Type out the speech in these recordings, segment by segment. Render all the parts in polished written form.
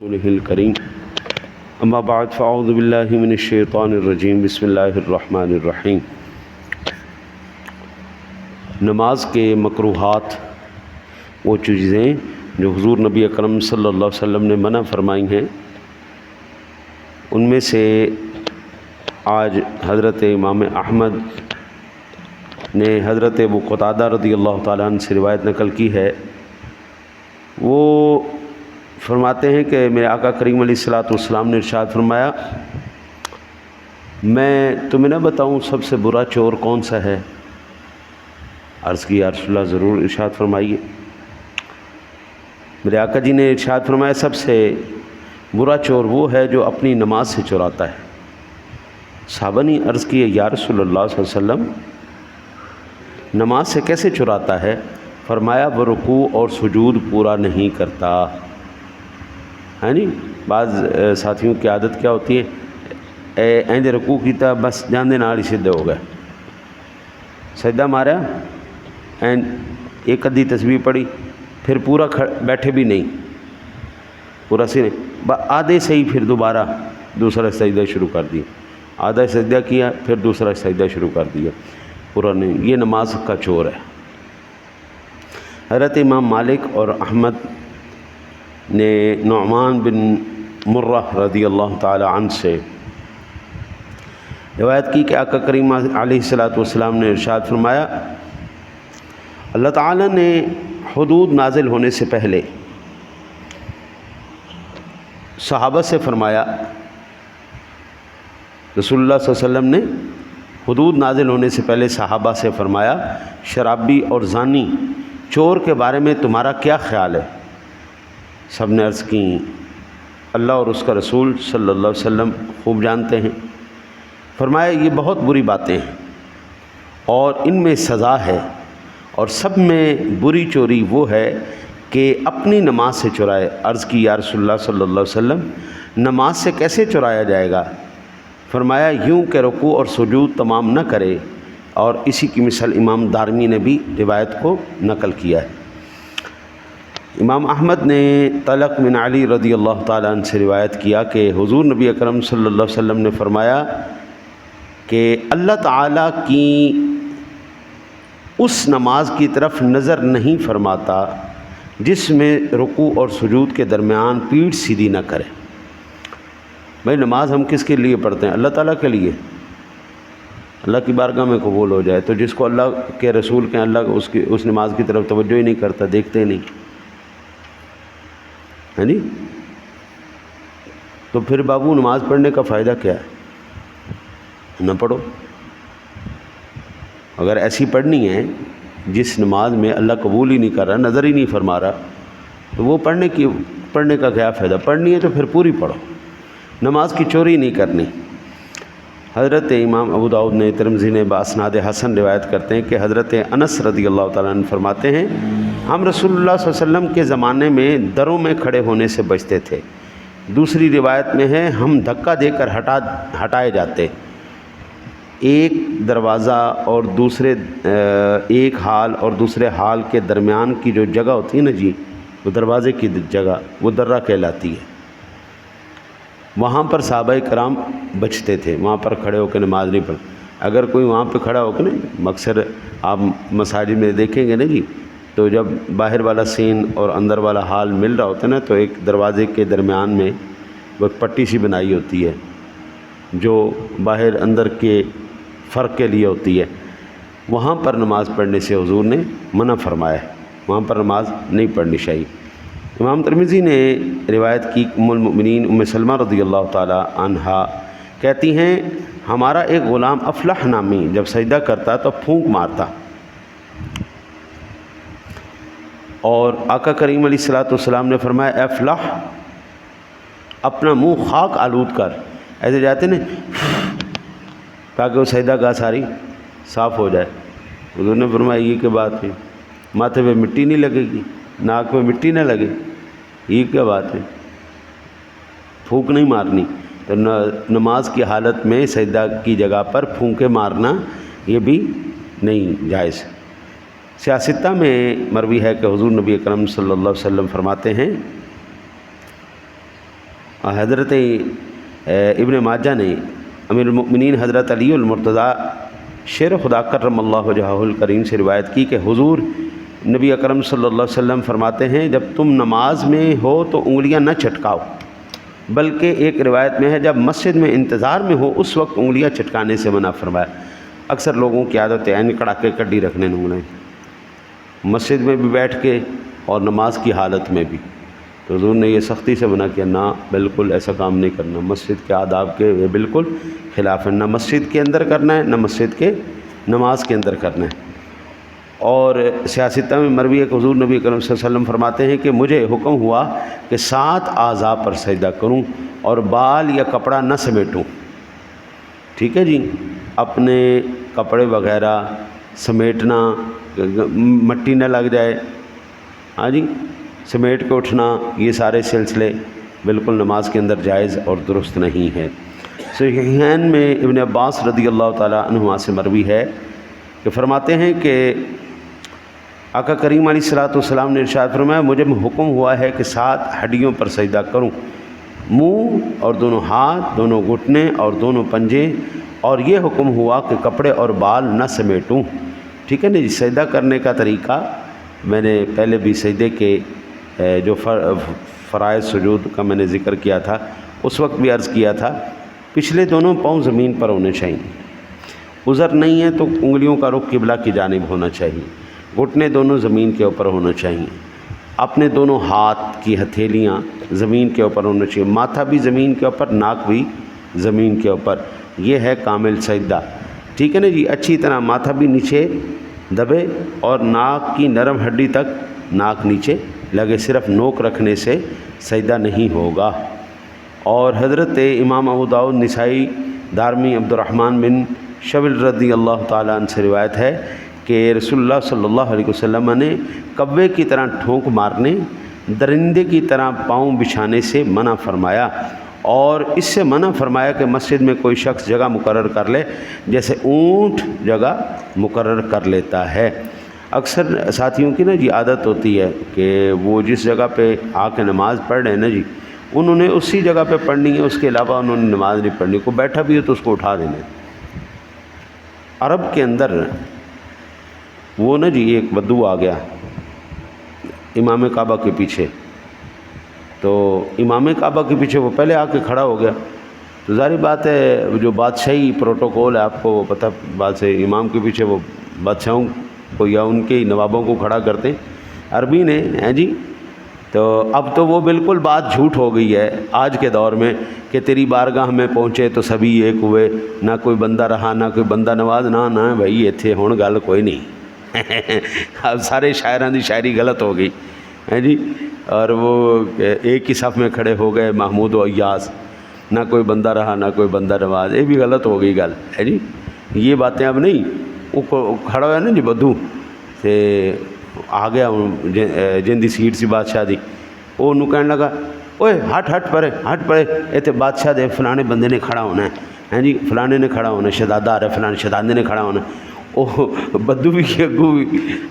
الکریم اما بعد فاعوذ باللہ من الشیطان الرجیم بسم اللہ الرحمن الرحیم۔ نماز کے مکروہات وہ چیزیں جو حضور نبی اکرم صلی اللہ علیہ وسلم نے منع فرمائی ہیں، ان میں سے آج حضرت امام احمد نے حضرت ابو قتادہ رضی اللہ تعالیٰ عنہ سے روایت نقل کی ہے۔ وہ فرماتے ہیں کہ میرے آقا کریم علیہ الصلوۃ والسلام نے ارشاد فرمایا، میں تمہیں نہ بتاؤں سب سے برا چور کون سا ہے؟ عرض کی یا رسول اللہ ضرور ارشاد فرمائیے۔ میرے آقا جی نے ارشاد فرمایا، سب سے برا چور وہ ہے جو اپنی نماز سے چراتا ہے۔ صحابہ نے عرض کی یا رسول اللہ صلی اللہ علیہ وسلم نماز سے کیسے چراتا ہے؟ فرمایا وہ رکوع اور سجود پورا نہیں کرتا۔ ہے نہیں، بعض ساتھیوں کی عادت کیا ہوتی ہے، اینج رکوع کیتا بس جاندے نال ہی سیدھے ہو گئے، سجدہ ماریا اینج ایک ادھی تسبیح پڑھی پھر پورا بیٹھے بھی نہیں، پورا سی نہیں، آدھے سے ہی پھر دوبارہ دوسرا سجدہ شروع کر دیا، آدھا سجدہ کیا پھر دوسرا سجدہ شروع کر دیا، پورا نہیں۔ یہ نماز کا چور ہے۔ حضرت امام مالک اور احمد نے نعمان بن مرہ رضی اللہ تعالی عنہ سے روایت کی کہ آقا کریم علیہ الصلوۃ والسلام نے ارشاد فرمایا، اللہ تعالیٰ نے حدود نازل ہونے سے پہلے صحابہ سے فرمایا، رسول اللہ صلی اللہ علیہ وسلم نے حدود نازل ہونے سے پہلے صحابہ سے فرمایا، شرابی اور زانی چور کے بارے میں تمہارا کیا خیال ہے؟ سب نے عرض کی اللہ اور اس کا رسول صلی اللہ علیہ وسلم خوب جانتے ہیں۔ فرمایا یہ بہت بری باتیں ہیں اور ان میں سزا ہے، اور سب میں بری چوری وہ ہے کہ اپنی نماز سے چرائے۔ عرض کی یا رسول اللہ صلی اللہ علیہ وسلم نماز سے کیسے چرایا جائے گا؟ فرمایا یوں کہ رکوع اور سجود تمام نہ کرے، اور اسی کی مثال امام دارمی نے بھی روایت کو نقل کیا ہے۔ امام احمد نے طلق بن علی رضی اللہ تعالیٰ عنہ سے روایت کیا کہ حضور نبی اکرم صلی اللہ علیہ وسلم نے فرمایا کہ اللہ تعالیٰ کی اس نماز کی طرف نظر نہیں فرماتا جس میں رکوع اور سجود کے درمیان پیٹھ سیدھی نہ کرے۔ بھائی نماز ہم کس کے لیے پڑھتے ہیں؟ اللہ تعالیٰ کے لیے، اللہ کی بارگاہ میں قبول ہو جائے۔ تو جس کو اللہ کے رسول کے اللہ اس نماز کی طرف توجہ ہی نہیں کرتا، دیکھتے ہی نہیں، ہے نہیں، تو پھر بابو نماز پڑھنے کا فائدہ کیا ہے؟ نہ پڑھو۔ اگر ایسی پڑھنی ہے جس نماز میں اللہ قبول ہی نہیں کر رہا، نظر ہی نہیں فرما رہا، تو وہ پڑھنے کا کیا فائدہ؟ پڑھنی ہے تو پھر پوری پڑھو، نماز کی چوری نہیں کرنی۔ حضرت امام ابو داؤد نے، ترمذی نے باسناد حسن روایت کرتے ہیں کہ حضرت انس رضی اللہ تعالیٰ عنہ فرماتے ہیں، ہم رسول اللہ صلی اللہ علیہ وسلم کے زمانے میں دروں میں کھڑے ہونے سے بچتے تھے۔ دوسری روایت میں ہے ہم دھکا دے کر ہٹائے جاتے، ایک دروازہ اور ایک حال اور دوسرے حال کے درمیان کی جو جگہ ہوتی ہے نا جی، وہ دروازے کی جگہ، وہ درہ کہلاتی ہے۔ وہاں پر صحابہ کرام بچتے تھے، وہاں پر کھڑے ہو کے نماز نہیں پڑھ۔ اگر کوئی وہاں پہ کھڑا ہو کے نا، اکثر آپ مساجد میں دیکھیں گے نا جی، تو جب باہر والا سین اور اندر والا حال مل رہا ہوتا ہے نا، تو ایک دروازے کے درمیان میں وہ پٹی سی بنائی ہوتی ہے جو باہر اندر کے فرق کے لیے ہوتی ہے، وہاں پر نماز پڑھنے سے حضور نے منع فرمایا ہے، وہاں پر نماز نہیں پڑھنی چاہیے۔ امام ترمذی نے روایت کی، ام المؤمنین ام سلمہ رضی اللہ تعالی عنہا کہتی ہیں ہمارا ایک غلام افلح نامی جب سجدہ کرتا تو پھونک مارتا، اور آقا کریم علیہ الصلوۃ والسلام نے فرمایا اے افلح اپنا منہ خاک آلود کر، ایسے جاتے نا تاکہ وہ سجدہ گاہ ساری صاف ہو جائے۔ حضور نے فرمایا یہ کہ بات ہے، ماتھے پہ مٹی نہیں لگے گی، ناک پہ مٹی نہ لگے، یہ کیا بات ہے؟ پھونک نہیں مارنی۔ تو نماز کی حالت میں سجدہ کی جگہ پر پھونکے مارنا یہ بھی نہیں جائز۔ سیاستہ میں مروی ہے کہ حضور نبی اکرم صلی اللہ علیہ وسلم فرماتے ہیں حضرت ابن ماجہ نے امیر المؤمنین حضرت علی المرتضیٰ شیر خدا کرم اللہ وجہہ الکریم سے روایت کی کہ حضور نبی اکرم صلی اللہ علیہ وسلم فرماتے ہیں جب تم نماز میں ہو تو انگلیاں نہ چٹکاؤ، بلکہ ایک روایت میں ہے جب مسجد میں انتظار میں ہو اس وقت انگلیاں چٹکانے سے منع فرمایا۔ اکثر لوگوں کی عادت ہے کڑا کے کڈی رکھنے انگلیں مسجد میں بھی بیٹھ کے اور نماز کی حالت میں بھی، تو حضور نے یہ سختی سے منع کیا، نہ بالکل ایسا کام نہیں کرنا، مسجد کے آداب کے یہ بالکل خلاف ہے، نہ مسجد کے اندر کرنا ہے نہ مسجد کے نماز کے اندر کرنا ہے۔ اور سیاستہ میں مروی ہے کہ حضور نبی کرم صلی اللہ علیہ وسلم فرماتے ہیں کہ مجھے حکم ہوا کہ 7 اعضاء پر سجدہ کروں اور بال یا کپڑا نہ سمیٹوں۔ ٹھیک ہے جی، اپنے کپڑے وغیرہ سمیٹنا، مٹی نہ لگ جائے، ہاں جی، سمیٹ کے اٹھنا، یہ سارے سلسلے بالکل نماز کے اندر جائز اور درست نہیں ہے۔ صحیحین میں ابن عباس رضی اللہ تعالیٰ عنہما سے مروی ہے کہ فرماتے ہیں کہ آقا کریم علیہ الصلوۃ والسلام نے ارشاد فرمایا مجھے حکم ہوا ہے کہ 7 ہڈیوں پر سجدہ کروں، منہ اور دونوں ہاتھ، دونوں گھٹنے اور دونوں پنجے، اور یہ حکم ہوا کہ کپڑے اور بال نہ سمیٹوں۔ ٹھیک ہے نا جی، سجدہ کرنے کا طریقہ میں نے پہلے بھی سجدے کے جو فرائض سجود کا میں نے ذکر کیا تھا اس وقت بھی عرض کیا تھا، پچھلے دونوں پاؤں زمین پر ہونے چاہیے، عذر نہیں ہے تو انگلیوں کا رخ قبلہ کی جانب ہونا چاہیے، گھٹنے دونوں زمین کے اوپر ہونا چاہیے، اپنے دونوں ہاتھ کی ہتھیلیاں زمین کے اوپر ہونا چاہیے، ماتھا بھی زمین کے اوپر، ناک بھی زمین کے اوپر، یہ ہے کامل سجدہ۔ ٹھیک ہے نا جی، اچھی طرح ماتھا بھی نیچے دبے اور ناک کی نرم ہڈی تک ناک نیچے لگے، صرف نوک رکھنے سے سجدہ نہیں ہوگا۔ اور حضرت امام ابو داؤد، نسائی، دارمی، عبد الرحمن بن شبل رضی اللہ تعالیٰ عنہ سے روایت ہے کہ رسول اللہ صلی اللہ علیہ وسلم نے کوے کی طرح ٹھونک مارنے، درندے کی طرح پاؤں بچھانے سے منع فرمایا، اور اس سے منع فرمایا کہ مسجد میں کوئی شخص جگہ مقرر کر لے جیسے اونٹ جگہ مقرر کر لیتا ہے۔ اکثر ساتھیوں کی نا جی عادت ہوتی ہے کہ وہ جس جگہ پہ آ کے نماز پڑھ رہے ہیں نا جی، انہوں نے اسی جگہ پہ پڑھنی ہے، اس کے علاوہ انہوں نے نماز نہیں پڑھنی، کوئی بیٹھا بھی ہو تو اس کو اٹھا دینا۔ عرب کے اندر وہ نا جی ایک بدو آ گیا امام کعبہ کے پیچھے، تو امام کعبہ کے پیچھے وہ پہلے آ کے کھڑا ہو گیا، تو ظاہر بات ہے جو بادشاہی پروٹوکول ہے آپ کو وہ پتہ، بات سے امام کے پیچھے وہ بادشاہوں کو یا ان کے نوابوں کو کھڑا کرتے عربی نے ہیں جی، تو اب تو وہ بالکل بات جھوٹ ہو گئی ہے آج کے دور میں کہ تیری بارگاہ میں پہنچے تو سبھی ایک ہوئے، نہ کوئی بندہ رہا نہ کوئی بندہ نواز، نہ بھائی ایتھے ہون گل کوئی نہیں اب سارے شاعراں دی شاعری غلط ہو گئی ہیں جی، اور وہ ایک ہی صف میں کھڑے ہو گئے محمود و ایاز، نہ کوئی بندہ رہا نہ کوئی بندہ نواز، یہ بھی غلط ہو گئی گل ہے جی، یہ باتیں اب نہیں۔ وہ کھڑا ہوا نا جی بدو تے آ گیا جن دی سیٹ سی بادشاہ دی، وہ انہوں کہنے لگا اوے ہٹ پرے ایتھے بادشاہ دے فلانے بندے نے کھڑا ہونا ہے جی، فلانے نے کھڑا ہونا ہے، شہزادہ آ رہا ہے، فلانے شہزادے نے کھڑا ہونا ہے۔ وہ بدو بھی اگو بھی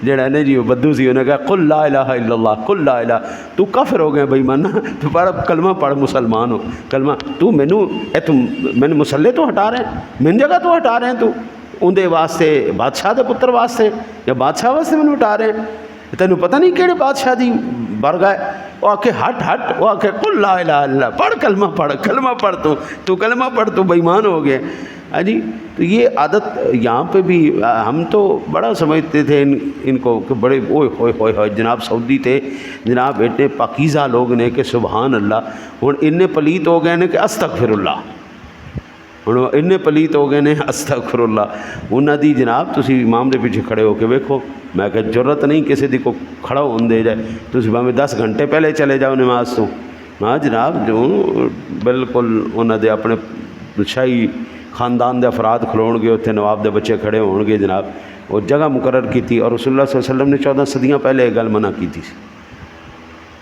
جڑا ہے نا جی وہ بدو سی، انہیں کہا قل لا الہ الا اللہ، قل لا الہ، تو کافر ہو گیا بھائی مانا، تو پڑھ کلمہ پڑھ مسلمان ہو، کلمہ تو میں نے مسلے تو ہٹا رہے ہیں، من جگہ تو ہٹا رہے ہیں، تو اندے واسطے بادشاہ دے پتر واسطے یا بادشاہ واسطے میں ہٹا رہے ہیں، تینوں پتہ نہیں کہڑے بادشاہ دی برگاہ ہے؟ وہ آ کے ہٹ وہ آ کے قل لا الہ الا اللہ، پڑھ کلمہ پڑھ تو کلمہ پڑھ تو بے ایمان ہو گیا ہاں جی۔ تو یہ عادت یہاں پہ بھی ہم تو بڑا سمجھتے تھے ان کو کہ بڑے اوئے جناب سعودی تھے جناب، اتنے پاکیزہ لوگ نے کہ سبحان اللہ، ہوں ان پلیت ہو گئے نے کہ استغفر اللہ، ہوں ان پلیت ہو گئے نے استغفر اللہ۔ انہاں دی جناب تسی امام دے پیچھے کھڑے ہو کے ویکھو، میں کہ ضرورت نہیں کسی دی کو کھڑا ہون دے جائے، تسی بھاویں 10 گھنٹے پہلے چلے جاؤ نماز تو، ہاں جناب جو بالکل انہاں دے اپنے شاہی خاندان دے افراد کھلون گے، اتنے نواب دے بچے کھڑے ہون گے جناب، وہ جگہ مقرر کی تھی، اور رسول اللہ صلی اللہ علیہ وسلم نے 14 صدیاں پہلے یہ گل منع کی تھی،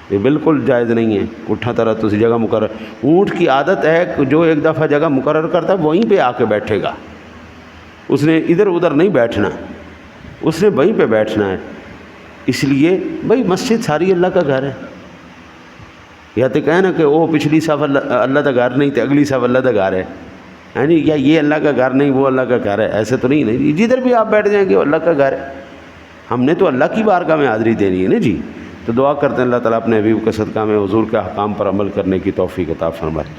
یہ بالکل جائز نہیں ہے اٹھا طرح تو جگہ مقرر۔ اونٹ کی عادت ہے کہ جو ایک دفعہ جگہ مقرر کرتا ہے وہیں پہ آ کے بیٹھے گا، اس نے ادھر ادھر نہیں بیٹھنا، اس نے وہیں پہ بیٹھنا ہے، اس لیے بھائی مسجد ساری اللہ کا گھر ہے، یا تو کہیں نا کہ وہ پچھلی صف اللہ کا گھر نہیں تو اگلی صف اللہ کا گھر ہے جی، یا یہ اللہ کا گھر نہیں وہ اللہ کا گھر ہے، ایسے تو نہیں نا، جدھر بھی آپ بیٹھ جائیں گے وہ اللہ کا گھر ہے. ہم نے تو اللہ کی بارگاہ میں حاضری دینی ہے نا جی. تو دعا کرتے ہیں اللہ تعالیٰ اپنے حبیب کے صدقہ میں حضور کے احکام پر عمل کرنے کی توفیق عطا فرمائے.